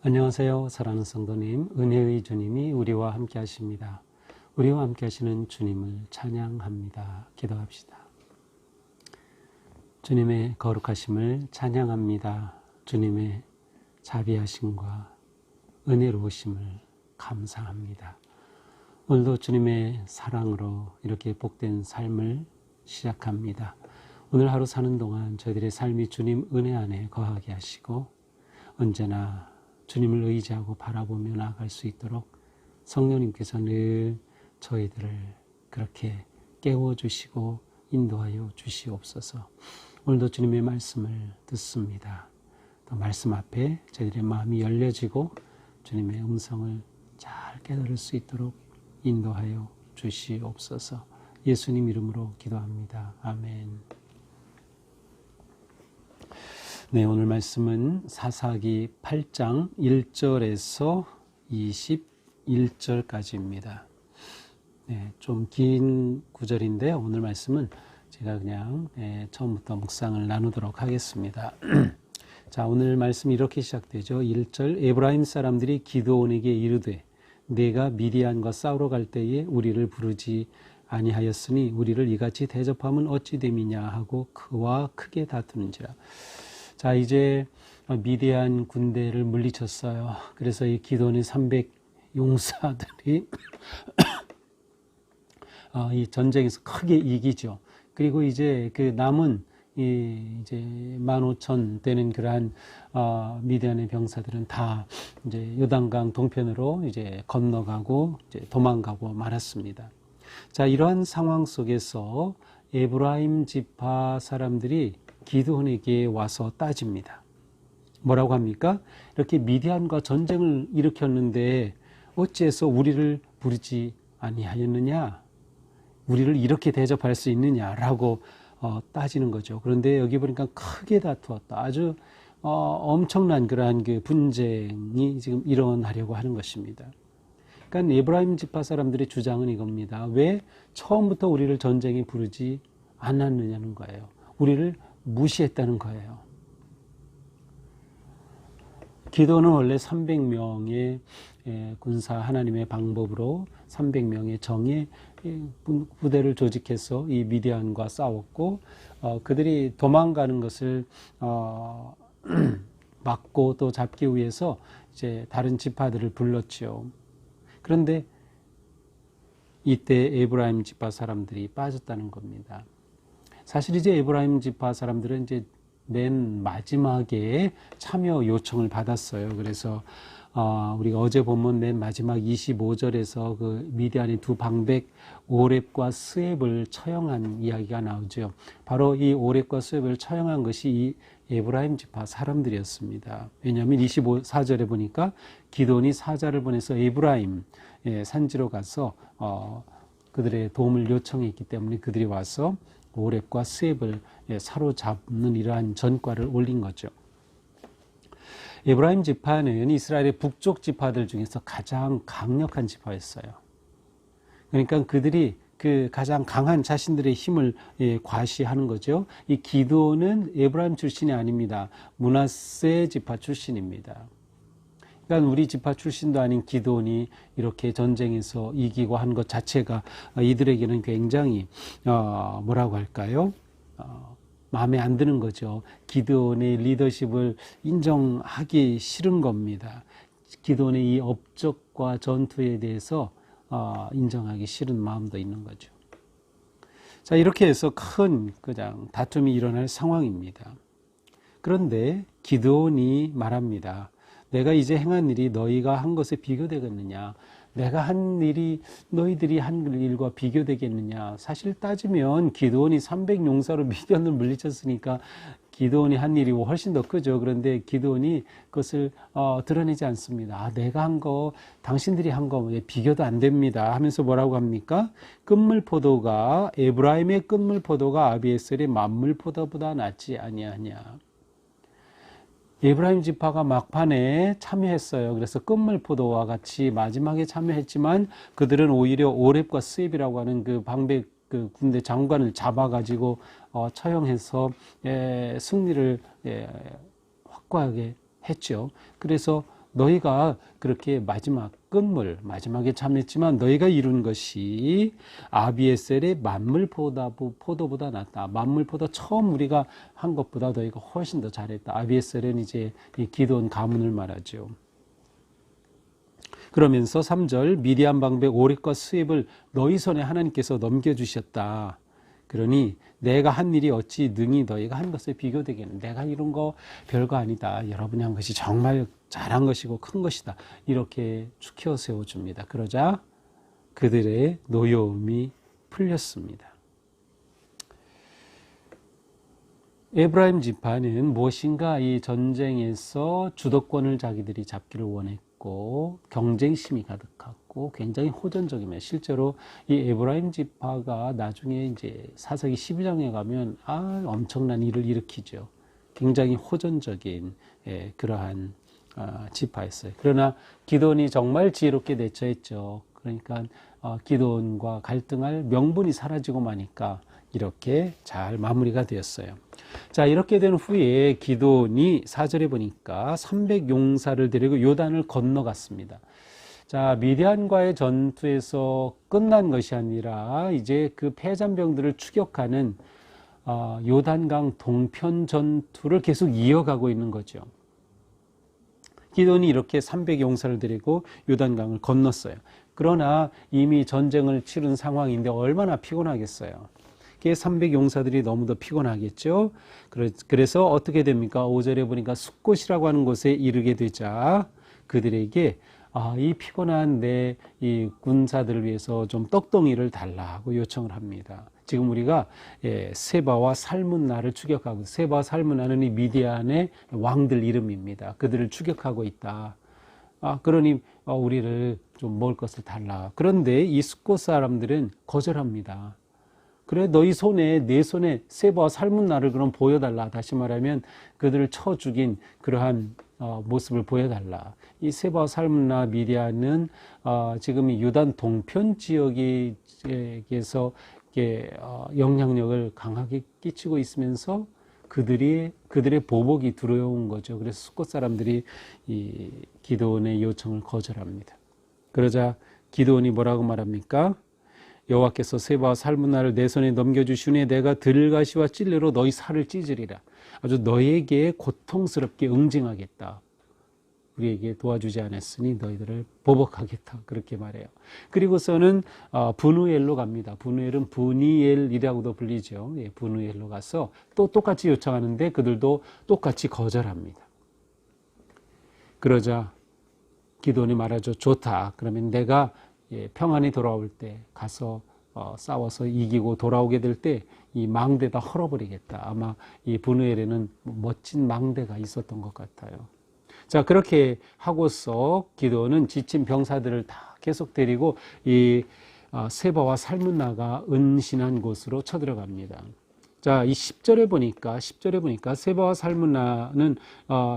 안녕하세요. 사랑하는 성도님, 은혜의 주님이 우리와 함께 하십니다. 우리와 함께 하시는 주님을 찬양합니다. 기도합시다. 주님의 거룩하심을 찬양합니다. 주님의 자비하심과 은혜로우심을 감사합니다. 오늘도 주님의 사랑으로 이렇게 복된 삶을 시작합니다. 오늘 하루 사는 동안 저희들의 삶이 주님 은혜 안에 거하게 하시고 언제나 주님을 의지하고 바라보며 나아갈 수 있도록 성령님께서 늘 저희들을 그렇게 깨워주시고 인도하여 주시옵소서. 오늘도 주님의 말씀을 듣습니다. 또 말씀 앞에 저희들의 마음이 열려지고 주님의 음성을 잘 깨달을 수 있도록 인도하여 주시옵소서. 예수님 이름으로 기도합니다. 아멘. 네, 오늘 말씀은 사사기 8장 1절에서 21절까지입니다. 네, 좀 긴 구절인데 오늘 말씀은 제가 그냥 처음부터 묵상을 나누도록 하겠습니다. 자, 오늘 말씀이 이렇게 시작되죠. 1절, 에브라임 사람들이 기드온에게 이르되 내가 미디안과 싸우러 갈 때에 우리를 부르지 아니하였으니 우리를 이같이 대접하면 어찌 됨이냐 하고 그와 크게 다투는지라. 자, 이제 미디안 군대를 물리쳤어요. 그래서 이 기드온의 300 용사들이 이 전쟁에서 크게 이기죠. 그리고 이제 그 남은 이제 15,000 되는 그러한 미디안의 병사들은 다 이제 요단강 동편으로 이제 건너가고 이제 도망가고 말았습니다. 자, 이러한 상황 속에서 에브라임 지파 사람들이 기드온에게 와서 따집니다. 뭐라고 합니까? 이렇게 미디안과 전쟁을 일으켰는데 어찌해서 우리를 부르지 아니하였느냐? 우리를 이렇게 대접할 수 있느냐라고 따지는 거죠. 그런데 여기 보니까 크게 다투었다. 아주 엄청난 그러한 그 분쟁이 지금 일어나려고 하는 것입니다. 그러니까 에브라임 지파 사람들의 주장은 이겁니다. 왜 처음부터 우리를 전쟁에 부르지 않았느냐는 거예요. 우리를 무시했다는 거예요. 기도는 원래 300명의 군사 하나님의 방법으로 300명의 정예 부대를 조직해서 이 미디안과 싸웠고 그들이 도망가는 것을 막고 또 잡기 위해서 이제 다른 지파들을 불렀죠. 그런데 이때 에브라임 지파 사람들이 빠졌다는 겁니다. 사실 이제 에브라임 지파 사람들은 이제 맨 마지막에 참여 요청을 받았어요. 그래서 우리가 어제 보면 맨 마지막 25절에서 그 미디안의 두 방백 오렙과 스웹을 처형한 이야기가 나오죠. 바로 이 오렙과 스웹을 처형한 것이 이 에브라임 지파 사람들이었습니다. 왜냐하면 24절에 보니까 기드온이 사자를 보내서 에브라임 산지로 가서 그들의 도움을 요청했기 때문에 그들이 와서 오렙과 스웹을 사로잡는 이러한 전과를 올린 거죠. 에브라임 지파는 이스라엘의 북쪽 지파들 중에서 가장 강력한 지파였어요. 그러니까 그들이 그 가장 강한 자신들의 힘을 과시하는 거죠. 이 기드온은 에브라임 출신이 아닙니다. 므낫세 지파 출신입니다. 그러니까 우리 지파 출신도 아닌 기드온이 이렇게 전쟁에서 이기고 한 것 자체가 이들에게는 굉장히 뭐라고 할까요? 마음에 안 드는 거죠. 기드온의 리더십을 인정하기 싫은 겁니다. 기드온의 이 업적과 전투에 대해서 인정하기 싫은 마음도 있는 거죠. 자, 이렇게 해서 큰 그냥 다툼이 일어날 상황입니다. 그런데 기드온이 말합니다. 내가 이제 행한 일이 너희가 한 것에 비교되겠느냐? 내가 한 일이 너희들이 한 일과 비교되겠느냐? 사실 따지면 기드온이 300 용사로 미디안을 물리쳤으니까 기드온이 한 일이 훨씬 더 크죠. 그런데 기드온이 그것을 드러내지 않습니다. 내가 한 거, 당신들이 한 거 비교도 안 됩니다. 하면서 뭐라고 합니까? 에브라임의 끝물 포도가 아비에셀의 만물 포도보다 낫지 아니하냐? 에브라임 지파가 막판에 참여했어요. 그래서 끝물포도와 같이 마지막에 참여했지만 그들은 오히려 오렙과 스웹이라고 하는 그 방백 그 군대 장관을 잡아가지고 처형해서 승리를 확고하게 했죠. 그래서 너희가 그렇게 마지막 끝물, 마지막에 참냈지만 너희가 이룬 것이 아비에셀의 만물 포도보다 낫다. 만물 포도 처음 우리가 한 것보다 너희가 훨씬 더 잘했다. 아비에셀은 이제 이 기드온 가문을 말하죠. 그러면서 3절 미디안 방백 오랫과 수입을 너희 손에 하나님께서 넘겨주셨다. 그러니 내가 한 일이 어찌 능히 너희가 한 것에 비교되겠는. 내가 이룬 거 별거 아니다. 여러분이 한 것이 정말 잘한 것이고 큰 것이다. 이렇게 축혀 세워줍니다. 그러자 그들의 노여움이 풀렸습니다. 에브라임 지파는 무엇인가 이 전쟁에서 주도권을 자기들이 잡기를 원했고 경쟁심이 가득하고 굉장히 호전적이며 실제로 이 에브라임 지파가 나중에 이제 사사기 12장에 가면 엄청난 일을 일으키죠. 굉장히 호전적인 그러한 지파였어요. 그러나 기드온이 정말 지혜롭게 대처했죠. 그러니까 기드온과 갈등할 명분이 사라지고 마니까 이렇게 잘 마무리가 되었어요. 자, 이렇게 된 후에 기드온이 4절에 보니까 300용사를 데리고 요단을 건너갔습니다. 자, 미디안과의 전투에서 끝난 것이 아니라 이제 그 패잔병들을 추격하는 요단강 동편 전투를 계속 이어가고 있는 거죠. 기드온이 이렇게 300용사를 데리고 요단강을 건넜어요. 그러나 이미 전쟁을 치른 상황인데 얼마나 피곤하겠어요. 300용사들이 너무도 피곤하겠죠. 그래서 어떻게 됩니까? 5절에 보니까 숫곳이라고 하는 곳에 이르게 되자 그들에게 이 피곤한 내 이 군사들을 위해서 좀 떡덩이를 달라고 요청을 합니다. 지금 우리가 세바와 살문나를 추격하고, 세바와 살문나는 이 미디안의 왕들 이름입니다. 그들을 추격하고 있다. 그러니 우리를 좀 먹을 것을 달라. 그런데 이 숫곳 사람들은 거절합니다. 그래, 너희 손에, 내 손에 세바와 살문나를 그럼 보여달라. 다시 말하면 그들을 쳐 죽인 그러한 모습을 보여달라. 이 세바와 살문나 미디안은 지금 이 유단 동편 지역에서 영향력을 강하게 끼치고 있으면서 그들의 보복이 두려운 거죠. 그래서 숫곳 사람들이 이 기드온의 요청을 거절합니다. 그러자 기드온이 뭐라고 말합니까? 여호와께서 세바와 살문나를 내 손에 넘겨주시니 내가 들가시와 찔레로 너희 살을 찢으리라. 아주 너희에게 고통스럽게 응징하겠다. 우리에게 도와주지 않았으니 너희들을 보복하겠다. 그렇게 말해요. 그리고서는 브누엘로 갑니다. 브누엘은 브니엘이라고도 불리죠. 브누엘로 가서 또 똑같이 요청하는데 그들도 똑같이 거절합니다. 그러자 기드온이 말하죠. 좋다. 그러면 내가 평안히 돌아올 때 가서 싸워서 이기고 돌아오게 될 때 이 망대다 헐어버리겠다. 아마 이 브누엘에는 멋진 망대가 있었던 것 같아요. 자, 그렇게 하고서 기드온은 지친 병사들을 다 계속 데리고 이 세바와 살문나가 은신한 곳으로 쳐들어갑니다. 자, 이 10절에 보니까 세바와 살문나는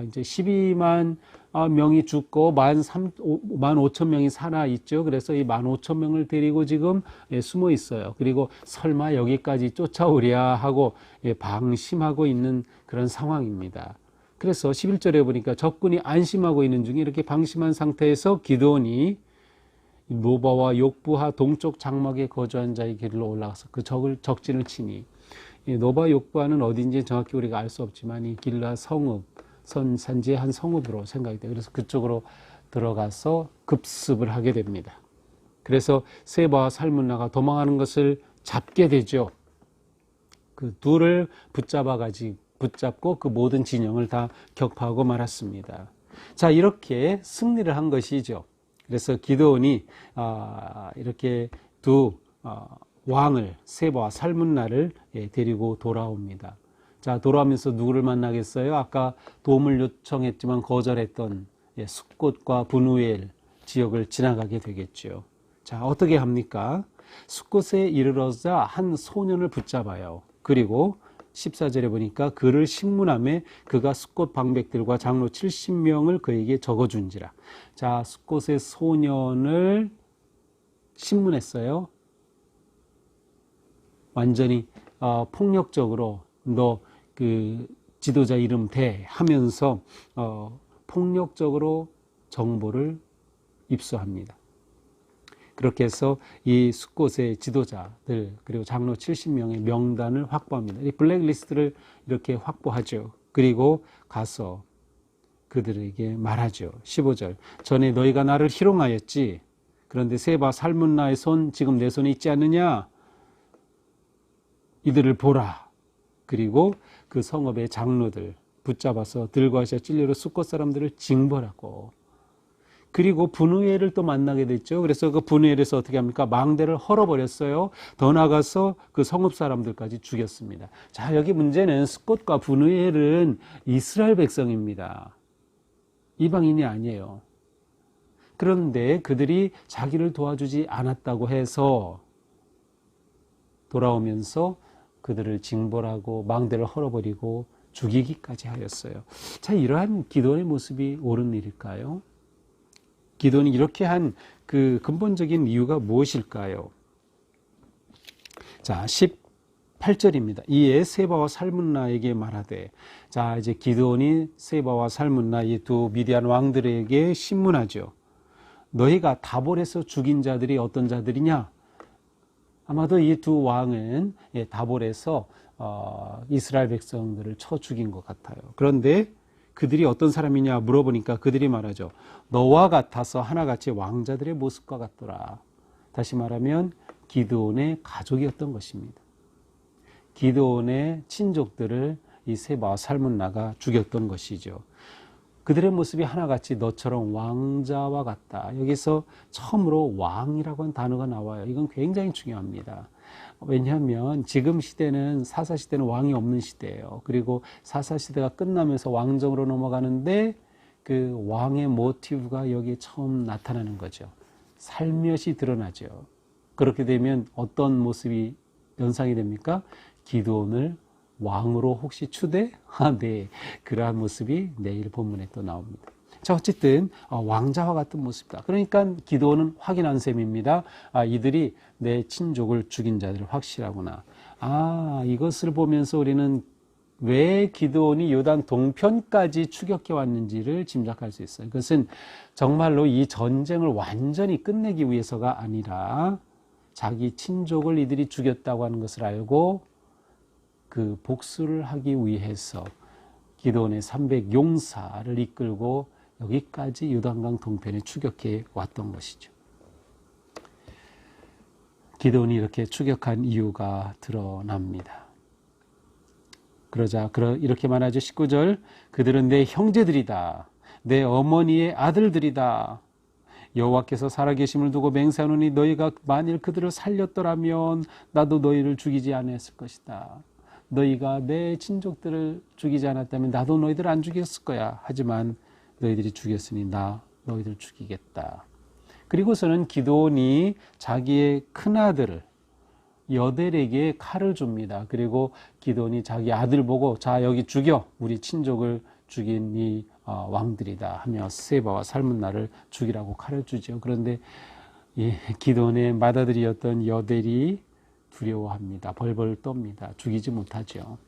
이제 12만 명이 죽고 15,000명이 살아 있죠. 그래서 이 15,000명을 데리고 지금 숨어 있어요. 그리고 설마 여기까지 쫓아오랴 하고 방심하고 있는 그런 상황입니다. 그래서 11절에 보니까 적군이 안심하고 있는 중에 이렇게 방심한 상태에서 기드온이 노바와 욕부하 동쪽 장막에 거주한 자의 길로 올라가서 그 적진을 치니, 노바 욕부하는 어딘지 정확히 우리가 알 수 없지만 이 길라 성읍, 산지의 한 성읍으로 생각이 돼요. 그래서 그쪽으로 들어가서 급습을 하게 됩니다. 그래서 세바와 살문나가 도망하는 것을 잡게 되죠. 그 둘을 붙잡고 그 모든 진영을 다 격파하고 말았습니다. 자, 이렇게 승리를 한 것이죠. 그래서 기드온이 이렇게 두 왕을, 세바와 살문나를 데리고 돌아옵니다. 자, 돌아오면서 누구를 만나겠어요? 아까 도움을 요청했지만 거절했던 숫곳과 브누엘 지역을 지나가게 되겠죠. 자, 어떻게 합니까? 숫곳에 이르러자 한 소년을 붙잡아요. 그리고 14절에 보니까 그를 신문함에 그가 숫곳 방백들과 장로 70명을 그에게 적어준지라. 자, 숫곳의 소년을 신문했어요. 완전히 폭력적으로 너 그 지도자 이름 대 하면서 폭력적으로 정보를 입수합니다. 그렇게 해서 이 숫곳의 지도자들 그리고 장로 70명의 명단을 확보합니다. 이 블랙리스트를 이렇게 확보하죠. 그리고 가서 그들에게 말하죠. 15절 전에 너희가 나를 희롱하였지. 그런데 세바 살문나의 손 지금 내 손에 있지 않느냐. 이들을 보라. 그리고 그 성읍의 장로들 붙잡아서 들고 하셔 찔레로 숫곳 사람들을 징벌하고 그리고 분우엘을 또 만나게 됐죠. 그래서 그 분우엘에서 어떻게 합니까? 망대를 헐어버렸어요. 더 나아가서 그 성읍 사람들까지 죽였습니다. 자, 여기 문제는 숫곳과 분우엘은 이스라엘 백성입니다. 이방인이 아니에요. 그런데 그들이 자기를 도와주지 않았다고 해서 돌아오면서 그들을 징벌하고 망대를 헐어버리고 죽이기까지 하였어요. 자, 이러한 기도의 모습이 옳은 일일까요? 기도는 이렇게 한 그 근본적인 이유가 무엇일까요? 자, 18절입니다. 이에 세바와 살문나에게 말하되, 자, 이제 기도원이 세바와 살문나 이 두 미디안 왕들에게 신문하죠. 너희가 다볼에서 죽인 자들이 어떤 자들이냐? 아마도 이 두 왕은 다볼에서 이스라엘 백성들을 쳐 죽인 것 같아요. 그런데 그들이 어떤 사람이냐 물어보니까 그들이 말하죠. 너와 같아서 하나같이 왕자들의 모습과 같더라. 다시 말하면 기드온의 가족이었던 것입니다. 기드온의 친족들을 이 세바와 살문나가 죽였던 것이죠. 그들의 모습이 하나같이 너처럼 왕자와 같다. 여기서 처음으로 왕이라고 하는 단어가 나와요. 이건 굉장히 중요합니다. 왜냐하면 지금 시대는 사사시대는 왕이 없는 시대예요. 그리고 사사시대가 끝나면서 왕정으로 넘어가는데 그 왕의 모티브가 여기에 처음 나타나는 거죠. 살며시 드러나죠. 그렇게 되면 어떤 모습이 연상이 됩니까? 기드온을 왕으로 혹시 추대? 네. 그러한 모습이 내일 본문에 또 나옵니다. 자, 어쨌든 왕자와 같은 모습이다. 그러니까 기드온은 확인한 셈입니다. 이들이 내 친족을 죽인 자들을 확실하구나. 이것을 보면서 우리는 왜 기드온이 요단 동편까지 추격해 왔는지를 짐작할 수 있어요. 그것은 정말로 이 전쟁을 완전히 끝내기 위해서가 아니라 자기 친족을 이들이 죽였다고 하는 것을 알고 그 복수를 하기 위해서 기드온의 300용사를 이끌고 여기까지 요단강 동편에 추격해 왔던 것이죠. 기드온이 이렇게 추격한 이유가 드러납니다. 그러자 이렇게 말하죠. 19절 그들은 내 형제들이다. 내 어머니의 아들들이다. 여호와께서 살아계심을 두고 맹세하노니 너희가 만일 그들을 살렸더라면 나도 너희를 죽이지 않았을 것이다. 너희가 내 친족들을 죽이지 않았다면 나도 너희들 안 죽였을 거야. 하지만 너희들이 죽였으니 나 너희들 죽이겠다. 그리고서는 기드온이 자기의 큰아들을 여델에게 칼을 줍니다. 그리고 기드온이 자기 아들 보고 자 여기 죽여. 우리 친족을 죽인 이 왕들이다 하며 세바와 살문나를 죽이라고 칼을 주죠. 그런데 기드온의 맏아들이었던 여델이 두려워합니다. 벌벌 떱니다. 죽이지 못하죠.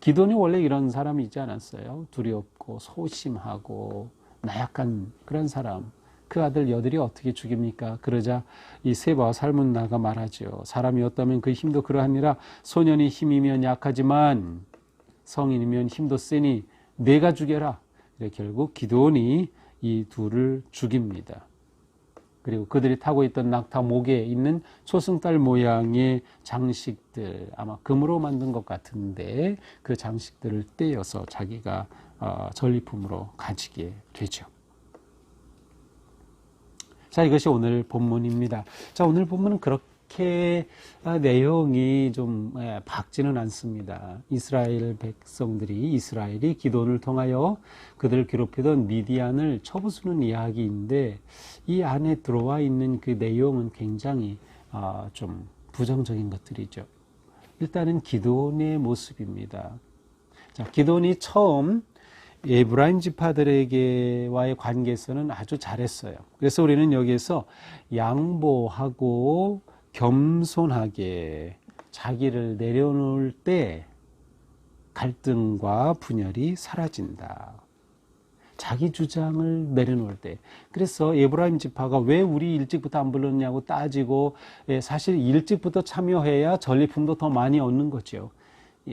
기드온이 원래 이런 사람이지 않았어요. 두렵고 소심하고 나약한 그런 사람. 그 아들 여들이 어떻게 죽입니까? 그러자 이 세바와 살문나가 말하죠. 사람이었다면 그 힘도 그러하니라. 소년이 힘이면 약하지만 성인이면 힘도 세니 내가 죽여라. 결국 기드온이 이 둘을 죽입니다. 그리고 그들이 타고 있던 낙타 목에 있는 초승달 모양의 장식들, 아마 금으로 만든 것 같은데 그 장식들을 떼어서 자기가 전리품으로 가지게 되죠. 자, 이것이 오늘 본문입니다. 자, 오늘 본문은 그렇게 내용이 좀 밝지는 않습니다. 이스라엘 백성들이 이스라엘이 기드온을 통하여 그들을 괴롭히던 미디안을 쳐부수는 이야기인데 이 안에 들어와 있는 그 내용은 굉장히 좀 부정적인 것들이죠. 일단은 기드온의 모습입니다. 자, 기드온이 처음 에브라임 지파들에게와의 관계에서는 아주 잘했어요. 그래서 우리는 여기에서 양보하고 겸손하게 자기를 내려놓을 때 갈등과 분열이 사라진다. 자기 주장을 내려놓을 때. 그래서 에브라임 지파가 왜 우리 일찍부터 안 불렀냐고 따지고, 사실 일찍부터 참여해야 전리품도 더 많이 얻는 거죠.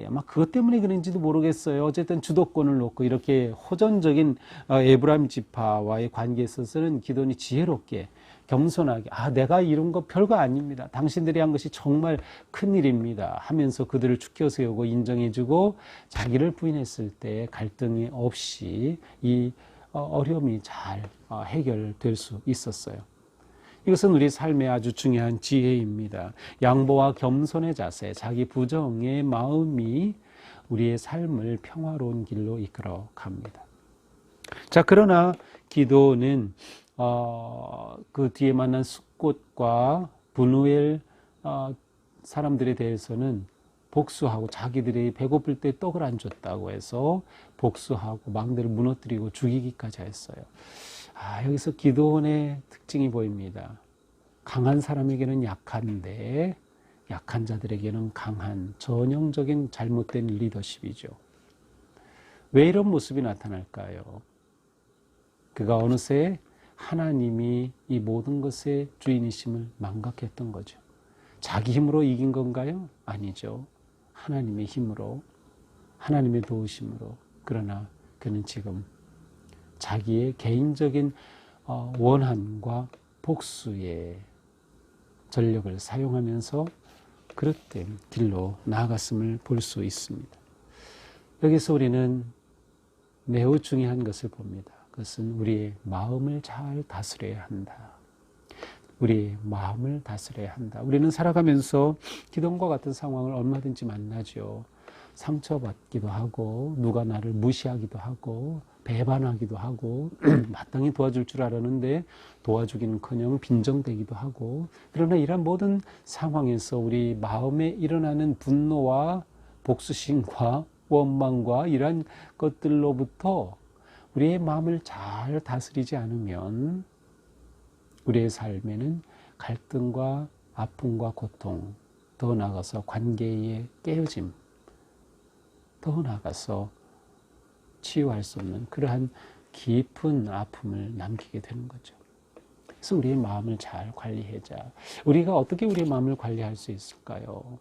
아마 그것 때문에 그런지도 모르겠어요. 어쨌든 주도권을 놓고 이렇게 호전적인 에브라임 지파와의 관계에 있어서는 기도원이 지혜롭게 겸손하게 내가 이룬 거 별거 아닙니다. 당신들이 한 것이 정말 큰일입니다 하면서 그들을 축켜 세우고 인정해주고 자기를 부인했을 때 갈등이 없이 이 어려움이 잘 해결될 수 있었어요. 이것은 우리 삶의 아주 중요한 지혜입니다. 양보와 겸손의 자세, 자기 부정의 마음이 우리의 삶을 평화로운 길로 이끌어 갑니다. 자, 그러나 기도는 그 뒤에 만난 숫곳과 분우엘 사람들에 대해서는 복수하고 자기들이 배고플 때 떡을 안 줬다고 해서 복수하고 망대를 무너뜨리고 죽이기까지 했어요. 여기서 기도원의 특징이 보입니다. 강한 사람에게는 약한데 약한 자들에게는 강한 전형적인 잘못된 리더십이죠. 왜 이런 모습이 나타날까요? 그가 어느새 하나님이 이 모든 것의 주인이심을 망각했던 거죠. 자기 힘으로 이긴 건가요? 아니죠. 하나님의 힘으로, 하나님의 도우심으로. 그러나 그는 지금 자기의 개인적인 원한과 복수의 전력을 사용하면서 그릇된 길로 나아갔음을 볼 수 있습니다. 여기서 우리는 매우 중요한 것을 봅니다. 그것은 우리의 마음을 잘 다스려야 한다. 우리의 마음을 다스려야 한다. 우리는 살아가면서 기도원과 같은 상황을 얼마든지 만나죠. 상처받기도 하고 누가 나를 무시하기도 하고 배반하기도 하고 마땅히 도와줄 줄 알았는데 도와주기는커녕 빈정대기도 하고, 그러나 이런 모든 상황에서 우리 마음에 일어나는 분노와 복수심과 원망과 이러한 것들로부터 우리의 마음을 잘 다스리지 않으면 우리의 삶에는 갈등과 아픔과 고통, 더 나아가서 관계의 깨어짐, 더 나아가서 치유할 수 없는 그러한 깊은 아픔을 남기게 되는 거죠. 그래서 우리의 마음을 잘 관리하자. 우리가 어떻게 우리의 마음을 관리할 수 있을까요?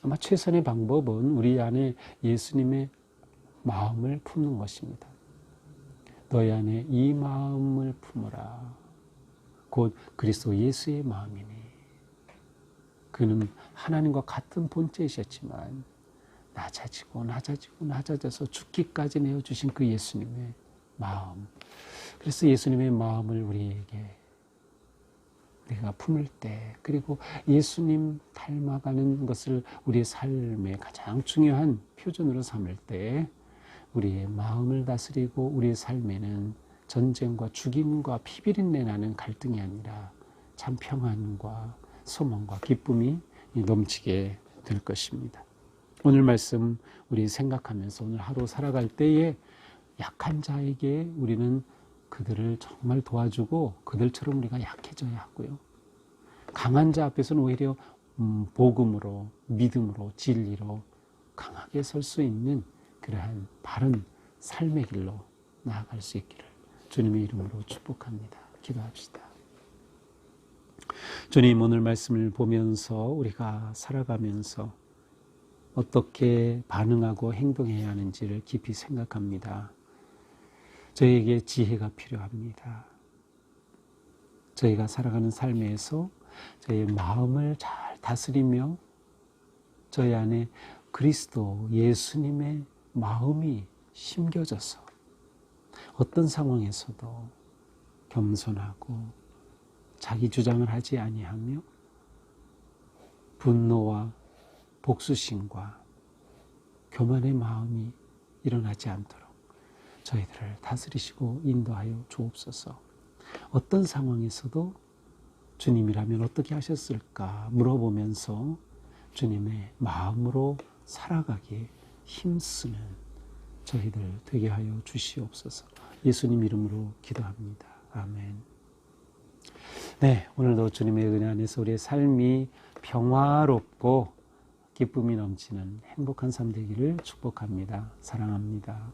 아마 최선의 방법은 우리 안에 예수님의 마음을 품는 것입니다. 너희 안에 이 마음을 품으라. 곧 그리스도 예수의 마음이니. 그는 하나님과 같은 본체이셨지만 낮아져서 죽기까지 내어주신 그 예수님의 마음. 그래서 예수님의 마음을 우리에게 내가 품을 때, 그리고 예수님 닮아가는 것을 우리의 삶의 가장 중요한 표준으로 삼을 때 우리의 마음을 다스리고 우리의 삶에는 전쟁과 죽임과 피비린내 나는 갈등이 아니라 참 평안과 소망과 기쁨이 넘치게 될 것입니다. 오늘 말씀 우리 생각하면서 오늘 하루 살아갈 때에 약한 자에게 우리는 그들을 정말 도와주고 그들처럼 우리가 약해져야 하고요. 강한 자 앞에서는 오히려 복음으로, 믿음으로, 진리로 강하게 설 수 있는 그러한 바른 삶의 길로 나아갈 수 있기를 주님의 이름으로 축복합니다. 기도합시다. 주님, 오늘 말씀을 보면서 우리가 살아가면서 어떻게 반응하고 행동해야 하는지를 깊이 생각합니다. 저희에게 지혜가 필요합니다. 저희가 살아가는 삶에서 저희의 마음을 잘 다스리며 저희 안에 그리스도 예수님의 마음이 심겨져서 어떤 상황에서도 겸손하고 자기 주장을 하지 아니하며 분노와 복수심과 교만의 마음이 일어나지 않도록 저희들을 다스리시고 인도하여 주옵소서. 어떤 상황에서도 주님이라면 어떻게 하셨을까 물어보면서 주님의 마음으로 살아가기에 힘쓰는 저희들 되게 하여 주시옵소서. 예수님 이름으로 기도합니다. 아멘. 네, 오늘도 주님의 은혜 안에서 우리의 삶이 평화롭고 기쁨이 넘치는 행복한 삶 되기를 축복합니다. 사랑합니다.